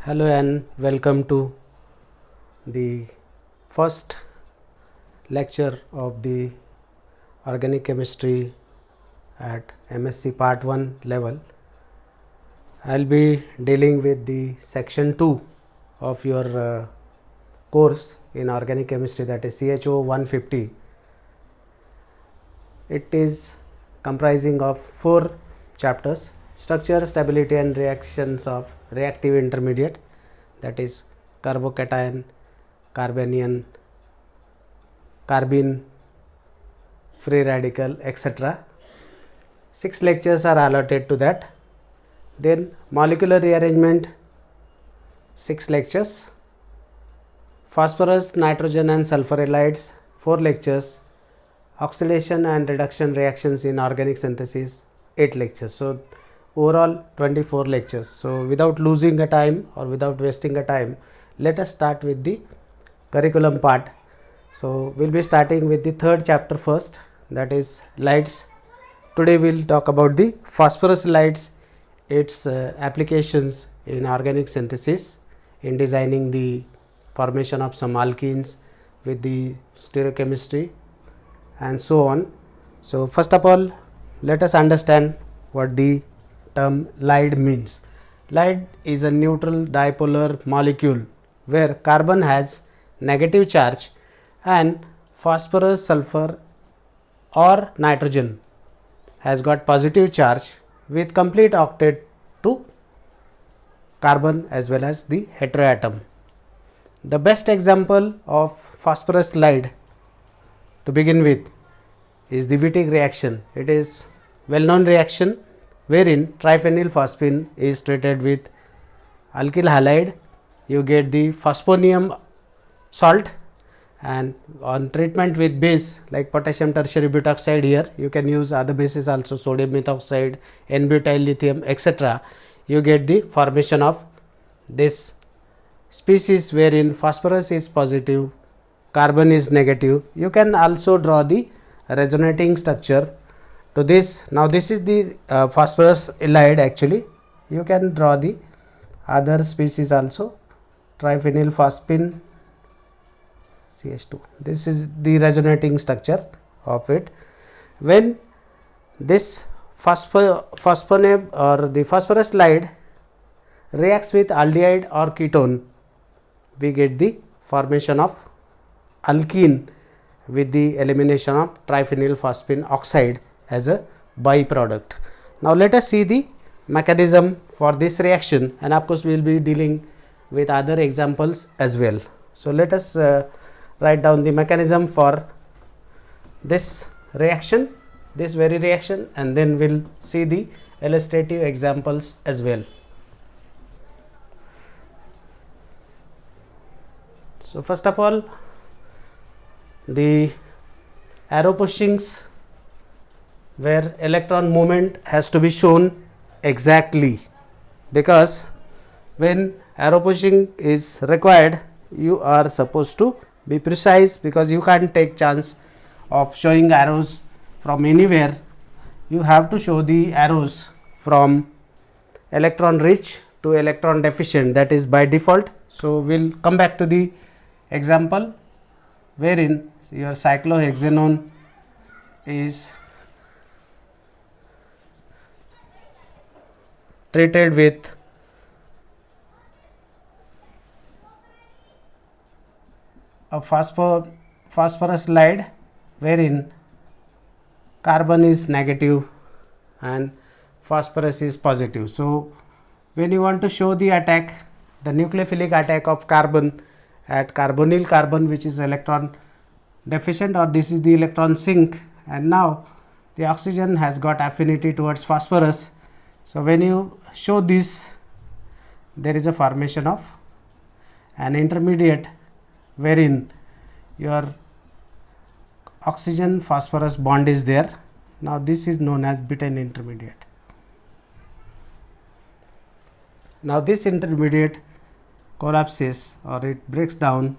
Hello and welcome to the first lecture of the organic chemistry at MSc Part 1 level. I will be dealing with the section 2 of your course in organic chemistry, that is CHO 150. It is comprising of 4 chapters: structure, stability and reactions of reactive intermediate, that is carbocation, carbanion, carbene, free radical, etc. 6 lectures are allotted to that. Then molecular rearrangement, 6 lectures. Phosphorus, nitrogen and sulfur halides, 4 lectures. Oxidation and reduction reactions in organic synthesis, 8 lectures. So overall 24 lectures. So without losing a time or without wasting a time, let us start with the curriculum part. So we'll be starting with the third chapter first, that is halides. Today we'll talk about the phosphorus halides, its applications in organic synthesis, in designing the formation of some alkenes with the stereochemistry and so on. So first of all, let us understand what the term halide means. Halide is a neutral dipolar molecule where carbon has negative charge and phosphorus, sulfur or nitrogen has got positive charge with complete octet to carbon as well as the heteroatom. The best example of phosphorus halide to begin with is the Wittig reaction. It is well known reaction wherein triphenylphosphine is treated with alkyl halide. You get the phosphonium salt, and on treatment with base like potassium tertiary butoxide, here you can use other bases also, sodium methoxide, N-butyl lithium, etc. You get the formation of this species wherein phosphorus is positive, carbon is negative. You can also draw the resonating structure to this. Now this is the phosphorus halide. Actually you can draw the other species also, triphenylphosphine CH2. This is the resonating structure of it. When this phosphonate or the phosphorus halide reacts with aldehyde or ketone, we get the formation of alkene with the elimination of triphenylphosphine oxide as a byproduct. Now let us see the mechanism for this reaction, and of course we will be dealing with other examples as well. So let us write down the mechanism for this reaction, this very reaction, and then we will see the illustrative examples as well. So first of all, the arrow pushings where electron movement has to be shown exactly, because when arrow pushing is required you are supposed to be precise, because you can't take chance of showing arrows from anywhere. You have to show the arrows from electron rich to electron deficient, that is by default. So we'll come back to the example wherein your cyclohexanone is treated with a phosphorus halide wherein carbon is negative and phosphorus is positive. So when you want to show the attack, the nucleophilic attack of carbon at carbonyl carbon, which is electron deficient, or this is the electron sink, and now the oxygen has got affinity towards phosphorus. So when you show this, there is a formation of an intermediate wherein your oxygen phosphorus bond is there. Now this is known as butane intermediate. Now this intermediate collapses, or it breaks down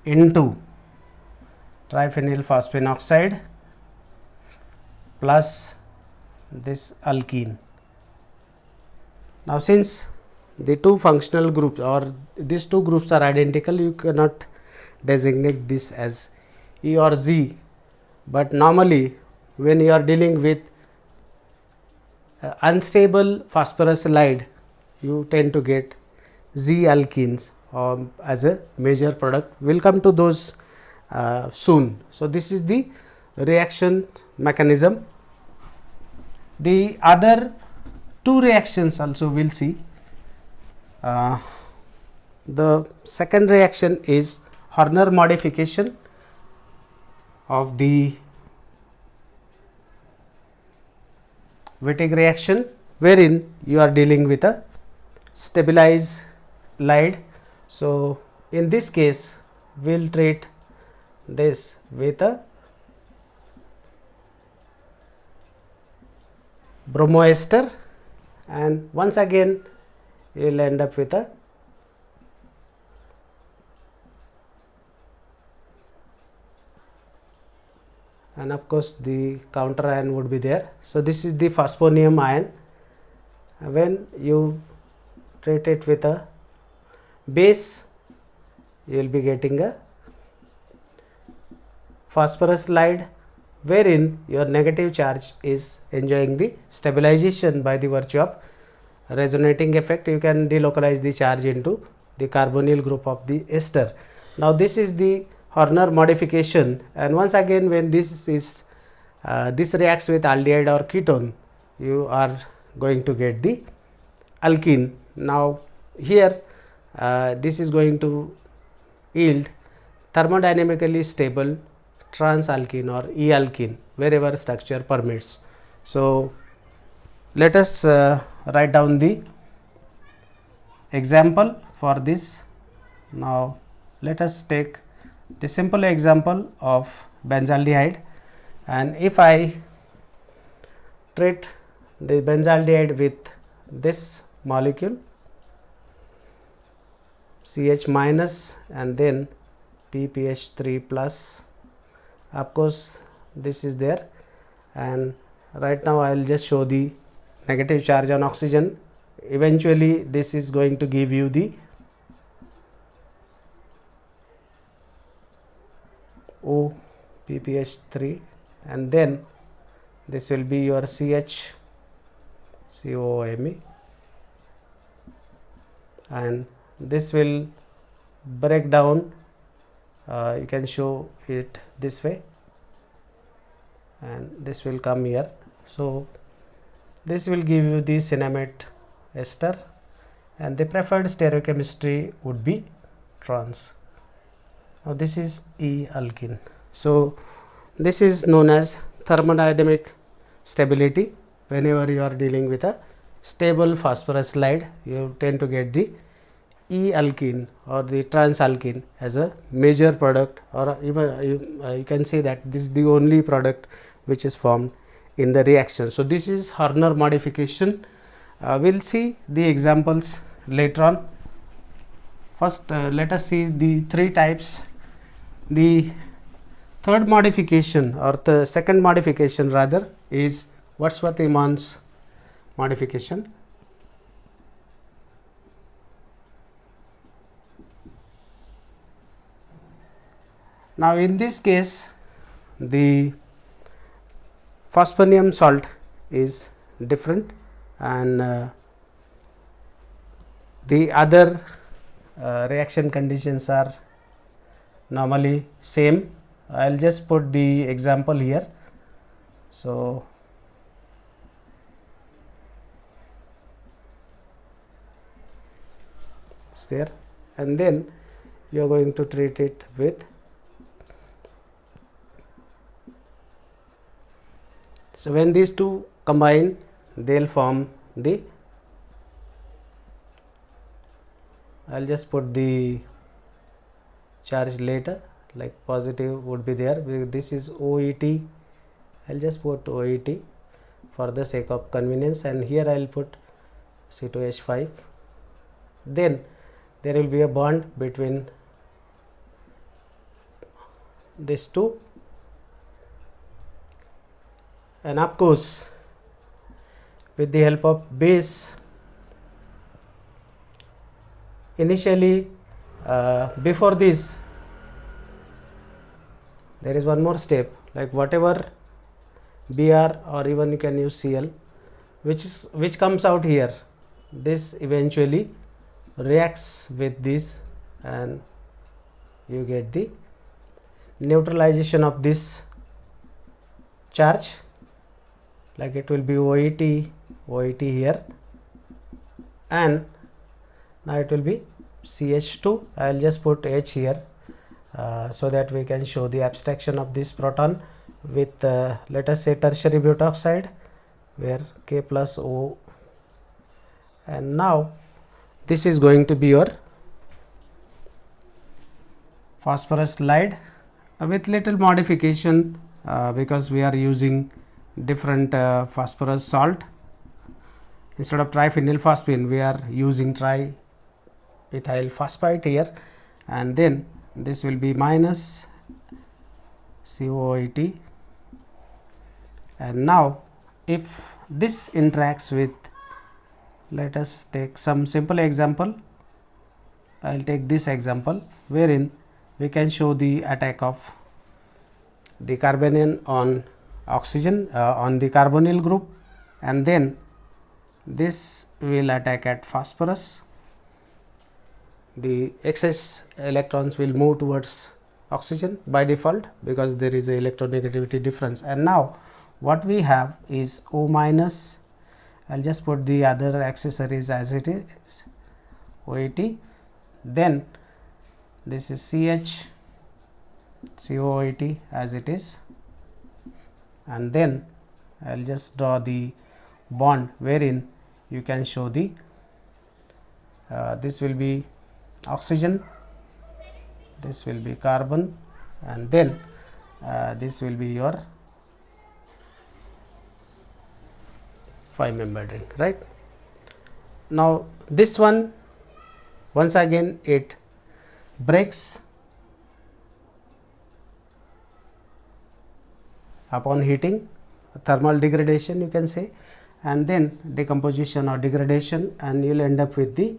into triphenylphosphine oxide plus this alkene. Now since the two functional groups or these two groups are identical, you cannot designate this as E or Z, but normally when you are dealing with unstable phosphorus halide, you tend to get Z alkenes as a major product. We will come to those soon. So, this is the reaction mechanism. The other two reactions also we will see. The second reaction is Horner modification of the Wittig reaction, wherein you are dealing with a stabilized halide. So, in this case we will treat this with a bromoester, and once again you will end up with a and of course the counter ion would be there. So, this is the phosphonium ion. When you treat it with a base, you will be getting a phosphorus halide, wherein your negative charge is enjoying the stabilization by the virtue of resonating effect. You can delocalize the charge into the carbonyl group of the ester. Now, this is the Horner modification, and once again when this is this reacts with aldehyde or ketone, you are going to get the alkene. Now, here this is going to yield thermodynamically stable transalkene or E alkene wherever structure permits. So, let us write down the example for this. Now, let us take the simple example of benzaldehyde, and if I treat the benzaldehyde with this molecule CH minus and then PPH3 plus, of course this is there, and right now I will just show the negative charge on oxygen. Eventually this is going to give you the O PPH3, and then this will be your CH COOMe, and this will break down. You can show it this way, and this will come here. So, this will give you the cinnamate ester, and the preferred stereochemistry would be trans. Now, this is E alkene. So, this is known as thermodynamic stability. Whenever you are dealing with a stable phosphorus halide, you tend to get the E alkene or the transalkene as a major product, or even you can say that this is the only product which is formed in the reaction. So, this is Horner modification. We will see the examples later on. First, let us see the three types. The third modification or the second modification rather is Wordsworth-Emmons modification. Now, in this case the phosphonium salt is different, and the other reaction conditions are normally same. I will just put the example here. So, it's there, and then you are going to treat it with. So, when these two combine, they will form the, I will just put the charge later, like positive would be there. This is OET, I will just put OET for the sake of convenience, and here I will put C2H5. Then there will be a bond between these two, and of course with the help of base initially before this there is one more step, like whatever Br or even you can use Cl which comes out here, this eventually reacts with this and you get the neutralization of this charge, like it will be OET here, and now it will be CH2. I will just put H here so that we can show the abstraction of this proton with let us say tertiary butoxide, where K plus O, and now this is going to be your phosphorus slide with little modification because we are using different phosphorus salt. Instead of triphenyl phosphine we are using triethyl phosphite here, and then this will be minus COET, and now if this interacts with, let us take some simple example. I will take this example wherein we can show the attack of the carbanion on oxygen on the carbonyl group, and then this will attack at phosphorus. The excess electrons will move towards oxygen by default because there is a electronegativity difference, and now what we have is O minus. I will just put the other accessories as it is, OET, then this is CH COET as it is, and then I will just draw the bond wherein you can show the this will be oxygen, this will be carbon, and then this will be your 5-membered ring, right. Now this one once again it breaks upon heating, thermal degradation you can say, and then decomposition or degradation, and you will end up with the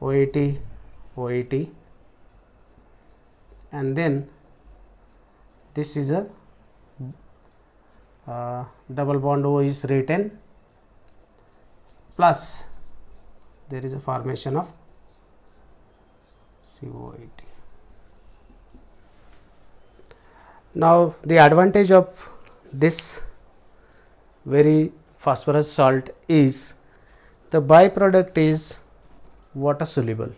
OET, OET, and then this is a double bond O is written, plus there is a formation of COET. Now the advantage of this very phosphorus salt is the byproduct is water soluble,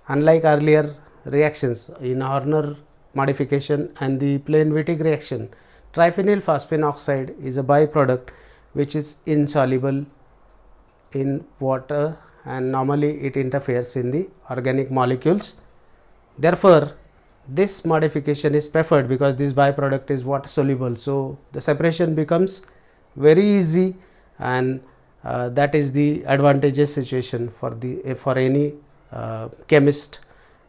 unlike earlier reactions in Horner modification and the plain Wittig reaction. Triphenyl phosphine oxide is a byproduct which is insoluble in water, and normally it interferes in the organic molecules. Therefore, this modification is preferred because this byproduct is water soluble. So, the separation becomes very easy, and that is the advantageous situation for the for any chemist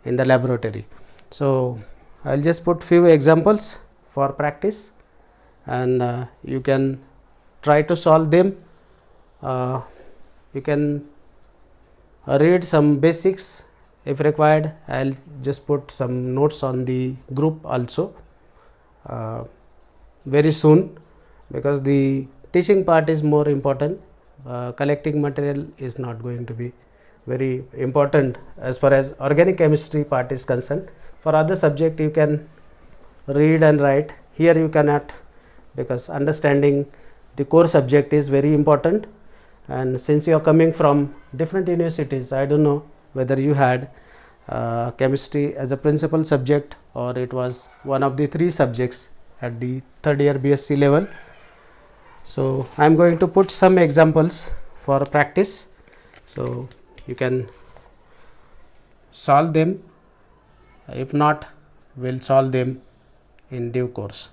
in the laboratory. So, I will just put few examples for practice, and you can try to solve them. You can read some basics if required. I will just put some notes on the group also very soon, because the teaching part is more important. Collecting material is not going to be very important as far as organic chemistry part is concerned. For other subject you can read and write. Here you cannot, because understanding the core subject is very important, and since you are coming from different universities, I don't know whether you had chemistry as a principal subject or it was one of the 3 subjects at the 3rd year BSc level. So, I am going to put some examples for practice, so you can solve them. If not, we will solve them in due course.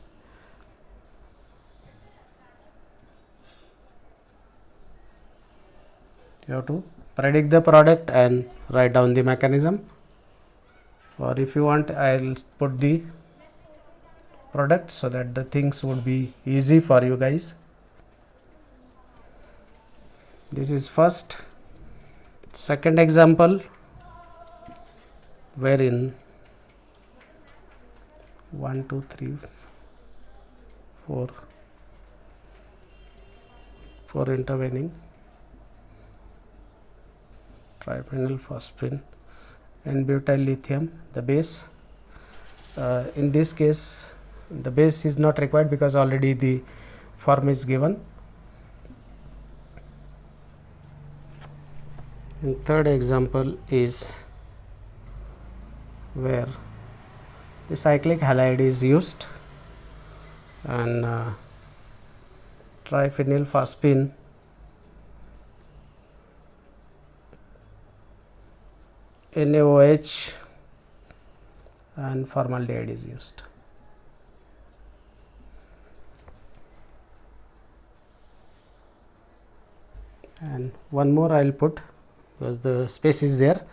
You have to predict the product and write down the mechanism, or if you want I will put the product so that the things would be easy for you guys. This is first Second example, wherein 1 2 3 4 intervening triphenyl phosphine and butyl lithium, the base. In this case the base is not required because already the form is given. And third example is where the cyclic halide is used and triphenyl phosphine NaOH and formaldehyde is used. And one more I will put because the space is there.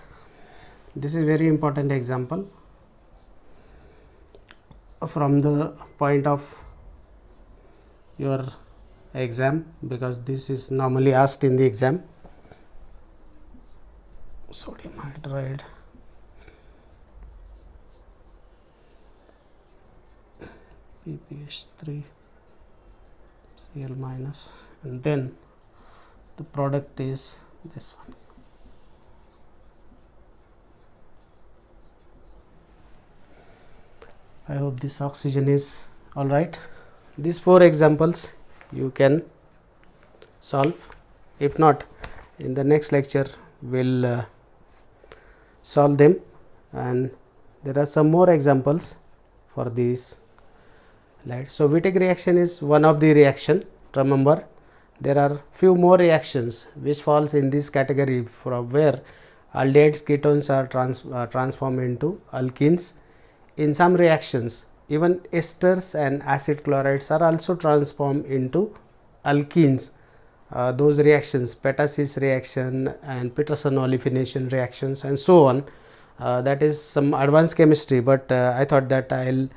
This is very important example from the point of your exam, because this is normally asked in the exam. Sodium hydride PPH3 Cl minus, and then the product is this one. I hope this oxygen is all right. These 4 examples you can solve. If not, in the next lecture we'll solve them, and there are some more examples for these. Right. So Wittig reaction is one of the reaction. Remember, there are few more reactions which falls in this category, from where aldehydes ketones are transformed into alkenes. In some reactions, even esters and acid chlorides are also transformed into alkenes. Those reactions, Petasys reaction and Peterson olefination reactions and so on, that is some advanced chemistry, but I thought that I will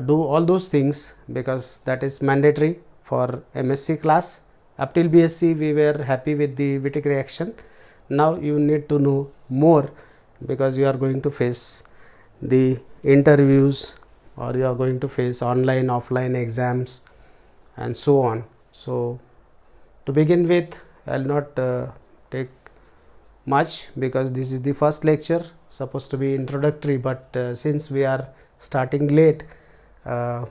do all those things because that is mandatory for MSc class. Up till BSc we were happy with the Wittig reaction. Now you need to know more because you are going to face the interviews, or you are going to face online offline exams and so on. So to begin with, I will not take much because this is the first lecture, supposed to be introductory, but since we are starting late, I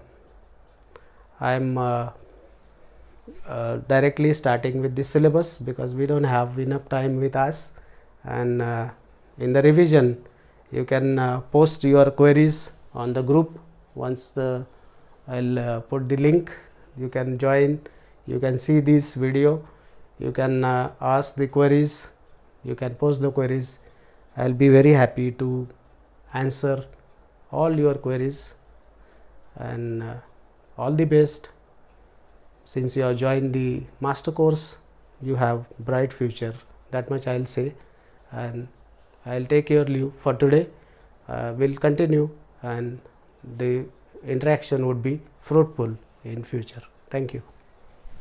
am directly starting with the syllabus because we don't have enough time with us. And in the revision you can post your queries on the group. Once the I'll put the link, you can join, you can see this video, you can ask the queries, you can post the queries. I'll be very happy to answer all your queries, and all the best. Since you have joined the master course, you have bright future, that much I'll say, and I'll take your leave for today. We'll continue and the interaction would be fruitful in future. Thank you.